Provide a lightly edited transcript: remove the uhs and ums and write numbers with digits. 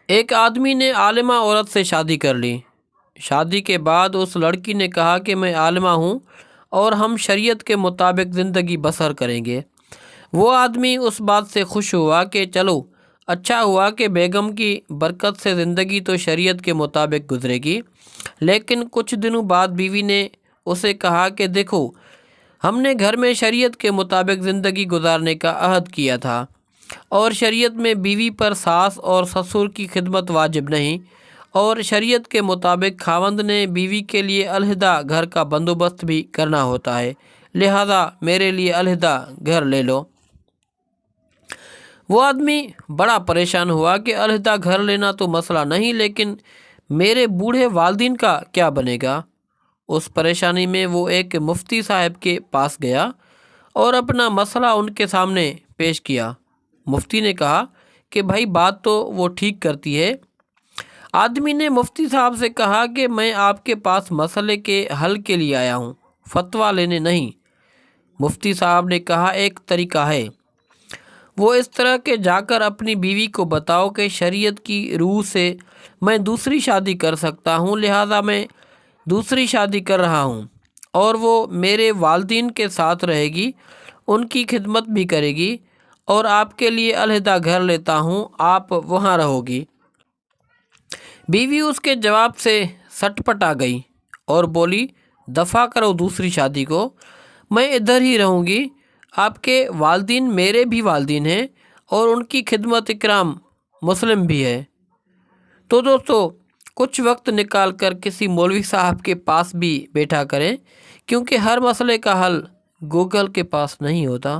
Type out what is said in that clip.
ایک آدمی نے عالمہ عورت سے شادی کر لی۔ شادی کے بعد اس لڑکی نے کہا کہ میں عالمہ ہوں اور ہم شریعت کے مطابق زندگی بسر کریں گے۔ وہ آدمی اس بات سے خوش ہوا کہ چلو اچھا ہوا کہ بیگم کی برکت سے زندگی تو شریعت کے مطابق گزرے گی، لیکن کچھ دنوں بعد بیوی نے اسے کہا کہ دیکھو، ہم نے گھر میں شریعت کے مطابق زندگی گزارنے کا عہد کیا تھا، اور شریعت میں بیوی پر ساس اور سسر کی خدمت واجب نہیں، اور شریعت کے مطابق خاوند نے بیوی کے لیے علیحدہ گھر کا بندوبست بھی کرنا ہوتا ہے، لہذا میرے لیے علیحدہ گھر لے لو۔ وہ آدمی بڑا پریشان ہوا کہ علیحدہ گھر لینا تو مسئلہ نہیں، لیکن میرے بوڑھے والدین کا کیا بنے گا؟ اس پریشانی میں وہ ایک مفتی صاحب کے پاس گیا اور اپنا مسئلہ ان کے سامنے پیش کیا۔ مفتی نے کہا کہ بھائی بات تو وہ ٹھیک کرتی ہے۔ آدمی نے مفتی صاحب سے کہا کہ میں آپ کے پاس مسئلے کے حل کے لیے آیا ہوں، فتویٰ لینے نہیں۔ مفتی صاحب نے کہا ایک طریقہ ہے، وہ اس طرح کہ جا کر اپنی بیوی کو بتاؤ کہ شریعت کی روح سے میں دوسری شادی کر سکتا ہوں، لہٰذا میں دوسری شادی کر رہا ہوں، اور وہ میرے والدین کے ساتھ رہے گی، ان کی خدمت بھی کرے گی، اور آپ کے لیے علیحدہ گھر لیتا ہوں، آپ وہاں رہو گی۔ بیوی اس کے جواب سے سٹ پٹ آ گئی اور بولی دفع کرو دوسری شادی کو، میں ادھر ہی رہوں گی، آپ کے والدین میرے بھی والدین ہیں اور ان کی خدمت اکرام مسلم بھی ہے۔ تو دوستو، کچھ وقت نکال کر کسی مولوی صاحب کے پاس بھی بیٹھا کریں، کیونکہ ہر مسئلے کا حل گوگل کے پاس نہیں ہوتا۔